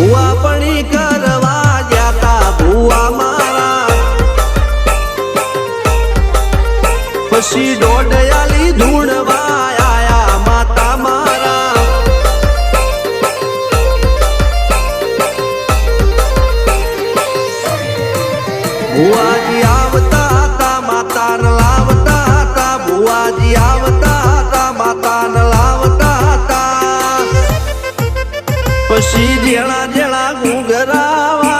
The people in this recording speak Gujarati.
ભુવા પણી કરવા જાતા ભુવા મારા પછી દોડયાલી ધૂણવા આયા માતા મારા ભુવાજી